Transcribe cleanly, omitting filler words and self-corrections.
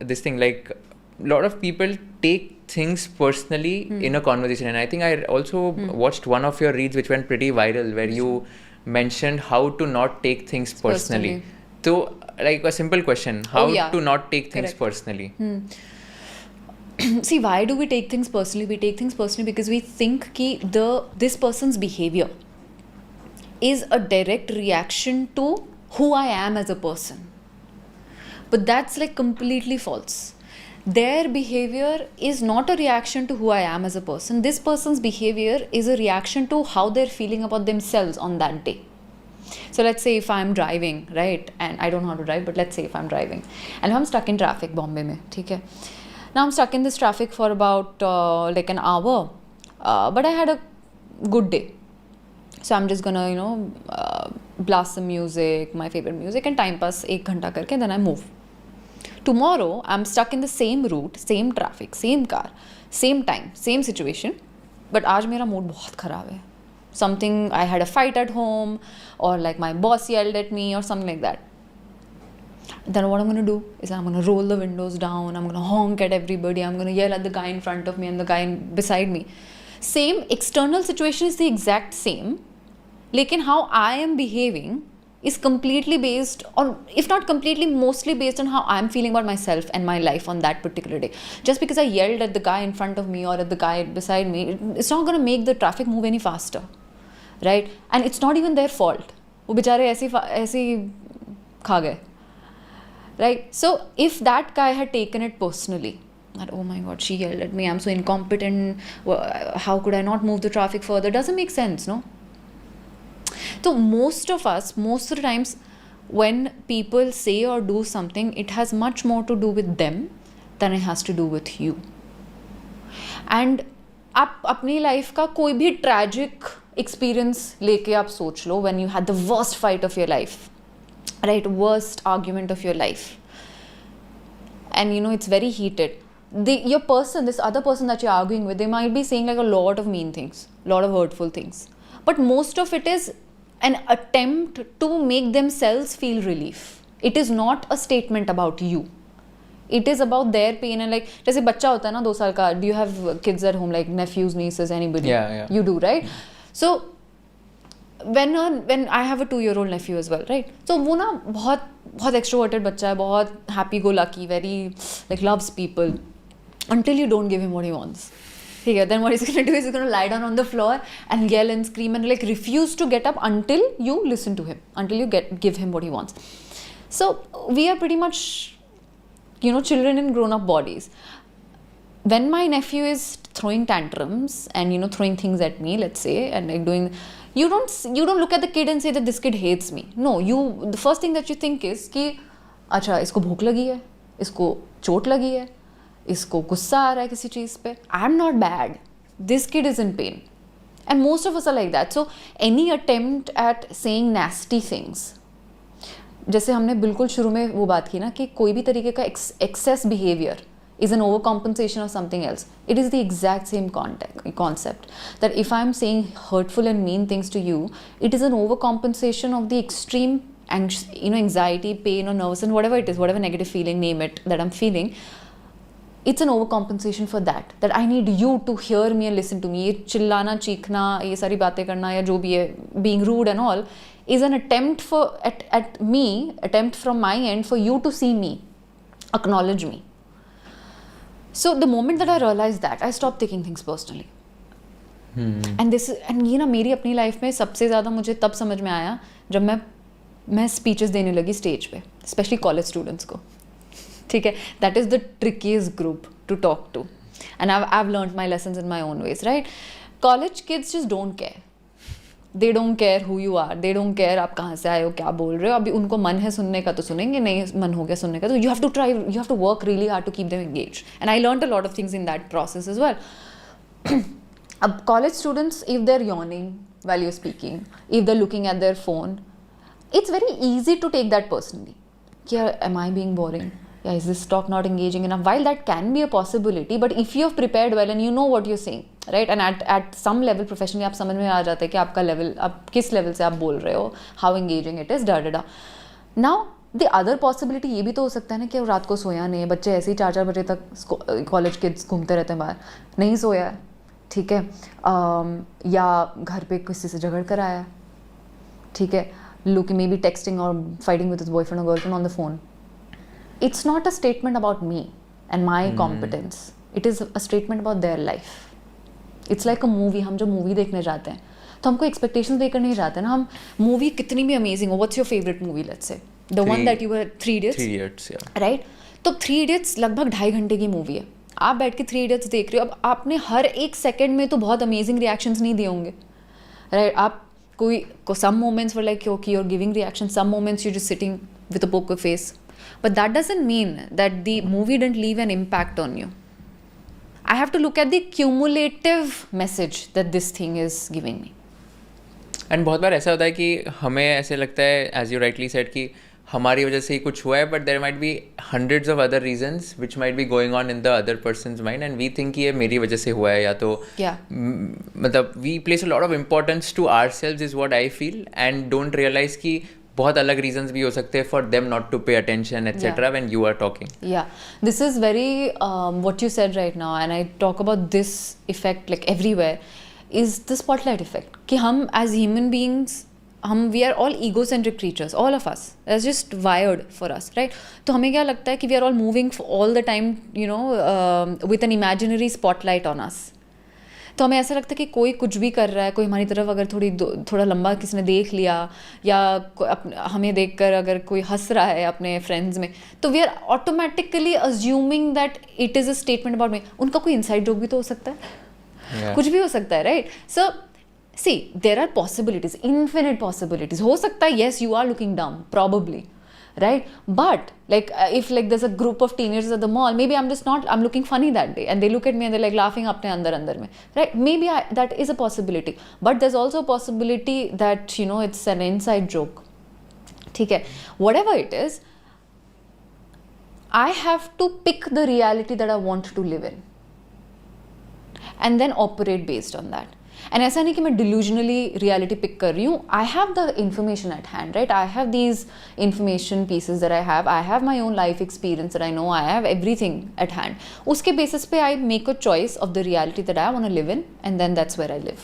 this thing, like a lot of people take things personally in a conversation, and I think I also watched one of your reads which went pretty viral where you mentioned how to not take things personally. So like a simple question, how to not take things personally? See, why do we take things personally? We take things personally because we think ki this person's behavior is a direct reaction to who I am as a person. But that's like completely false. Their behavior is not a reaction to who I am as a person. This person's behavior is a reaction to how they're feeling about themselves on that day. So let's say if I'm driving, right, and I don't know how to drive, but let's say if I'm driving and if I'm stuck in traffic, Bombay mein, okay? Now I'm stuck in this traffic for about like an hour, but I had a good day. So I'm just gonna, blast some music, my favorite music, and time pass 1 ghanta karke, then I move. Tomorrow, I'm stuck in the same route, same traffic, same car, same time, same situation, but आज मेरा mood बहुत खराब है. Something, I had a fight at home, or like my boss yelled at me, or something like that. Then what I'm going to do is I'm going to roll the windows down, I'm going to honk at everybody, I'm going to yell at the guy in front of me and the guy beside me. Same external situation is the exact same, lekin how I am behaving is completely based on, if not completely, mostly based on how I'm feeling about myself and my life on that particular day. Just because I yelled at the guy in front of me or at the guy beside me, it's not going to make the traffic move any faster, right? And it's not even their fault. वो बेचारे ऐसे खा गए, right? So if that guy had taken it personally, that oh my god, she yelled at me, I'm so incompetent, how could I not move the traffic further, doesn't make sense, no? So most of the times when people say or do something, it has much more to do with them than it has to do with you. And आप अपनी life का कोई भी tragic experience लेके आप सोच लो, when you had the worst fight of your life, right, worst argument of your life, and it's very heated, this other person that you're arguing with, they might be saying like a lot of mean things, a lot of hurtful things, but most of it is an attempt to make themselves feel relief. It is not a statement about you. It is about their pain. And like, जैसे बच्चा होता है ना 2 साल का, do you have kids at home, like nephews, nieces, anybody? Yeah. You do, right? So when I have a 2-year-old nephew as well, right? So वो ना बहुत extroverted बच्चा है, बहुत happy go lucky, very like loves people, until you don't give him what he wants. Okay, then what he's going to do is he's going to lie down on the floor and yell and scream and like refuse to get up until you listen to him, until you give him what he wants. So we are pretty much, children in grown-up bodies. When my nephew is throwing tantrums and throwing things at me, let's say, and like doing, you don't look at the kid and say that this kid hates me. No, the first thing that you think is कि अच्छा इसको भूख लगी है, इसको चोट लगी है, इसको गुस्सा आ रहा है किसी चीज़ पे. I'm not bad. This kid is in pain. And most of us are like that. So any attempt at saying nasty things, जैसे हमने बिल्कुल शुरू में वो बात की ना कि कोई भी तरीके का excess behavior is an overcompensation of something else. It is the exact same concept. That if I'm saying hurtful and mean things to you, it is an overcompensation of the extreme anxiety, pain or nervous and whatever it is, whatever negative feeling, name it, that I'm feeling. It's an overcompensation for that I need you to hear me and listen to me. ये चिल्लाना, चीखना, ये सारी बातें करना या जो भी है, being rude and all, is an attempt from my end for you to see me, acknowledge me. So the moment that I realized that, I stopped taking things personally. And ये ना मेरी अपनी लाइफ में सबसे ज़्यादा मुझे तब समझ में आया जब मैं स्पीचेस देने लगी स्टेज पे, स्पेशली कॉलेज स्टूडेंट्स को. ठीक है, that is the trickiest group to talk to, and I've learned my lessons in my own ways, right? College kids just don't care. They don't care who you are. They don't care आप कहाँ से आए हो, क्या बोल रहे हो. अभी उनको मन है सुनने का तो सुनेंगे, नहीं मन हो गया सुनने का तो you have to work really hard to keep them engaged. And I learned a lot of things in that process as well. College students, if they're yawning while you're speaking, if they're looking at their phone, it's very easy to take that personally. Am I being boring? Yeah, is this talk not engaging enough? While that can be a possibility, but if you have prepared well and you know what you're saying, right? And at some level professionally आप समझ में आ जाता है कि आपका level, आप किस level से आप बोल रहे हो, how engaging it is, da. Now, the other possibility ये भी तो हो सकता है ना कि वो रात को सोया नहीं है, बच्चे ऐसे ही 4-4 बजे तक कॉलेज किड्स घूमते रहते हैं बाहर, नहीं सोया है, ठीक है, या घर पे किसी से झगड़ कर आया, ठीक है, लुक मे बी टेक्सटिंग और फाइटिंग विद हिज बॉयफ्रेंड और girlfriend on the phone. It's not a statement about me and my competence. It is a statement about their life. It's like a movie. हम जो movie देखने जाते हैं तो हमको expectations देकर नहीं जाते ना. हम मूवी कितनी भी अमेजिंग हो, what's your favourite movie, let's say the one that you were, 3 Idiots, right? तो 3 Idiots लगभग 2.5 घंटे की मूवी है. आप बैठ के 3 Idiots देख रहे हो, अब आपने हर एक सेकेंड में तो बहुत अमेजिंग रिएक्शंस नहीं दिए होंगे, राइट? आप कोई some moments were like okay you're giving reaction, some moments you're just sitting with a poker face. But that doesn't mean that the movie didn't leave an impact on you. I have to look at the cumulative message that this thing is giving me. And बहुत बार ऐसा होता है कि हमें ऐसे लगता है, as you rightly said, कि हमारी वजह से ही कुछ हुआ है, but there might be hundreds of other reasons which might be going on in the other person's mind, and we think ये मेरी वजह से हुआ है, या तो मतलब we place a lot of importance to ourselves is what I feel, and don't realise कि बहुत अलग रीजंस भी हो सकते हैं for them not to pay attention etcetera when you are talking. Yeah, this is very what you said right now, and I talk about this effect like everywhere, is the spotlight effect. कि हम as human beings, we are all egocentric creatures, all of us. That's just wired for us, right? तो हमें क्या लगता है कि we are all moving all the time, with an imaginary spotlight on us. तो हमें ऐसा लगता है कि कोई कुछ भी कर रहा है, कोई हमारी तरफ अगर थोड़ा लंबा किसी ने देख लिया, या हमें देखकर अगर कोई हंस रहा है अपने फ्रेंड्स में, तो we are automatically assuming that it is a statement about me. उनका कोई इनसाइड जोक भी तो हो सकता है, कुछ भी हो सकता है, right? So see there are possibilities, infinite possibilities. हो सकता है yes you are looking down probably, right? But like if like there's a group of teenagers at the mall, maybe I'm looking funny that day, and they look at me and they're like laughing apne andar mein, right? Maybe that is a possibility, but there's also a possibility that it's an inside joke. ठीक है, whatever it is, I have to pick the reality that I want to live in and then operate based on that. And ऐसा नहीं कि मैं delusionally reality pick कर रही हूँ. I have the information at hand, right? I have these information pieces that I have my own life experience that I know, I have everything at hand. उसके basis पे I make a choice of the reality that I want to live in, and then that's where I live.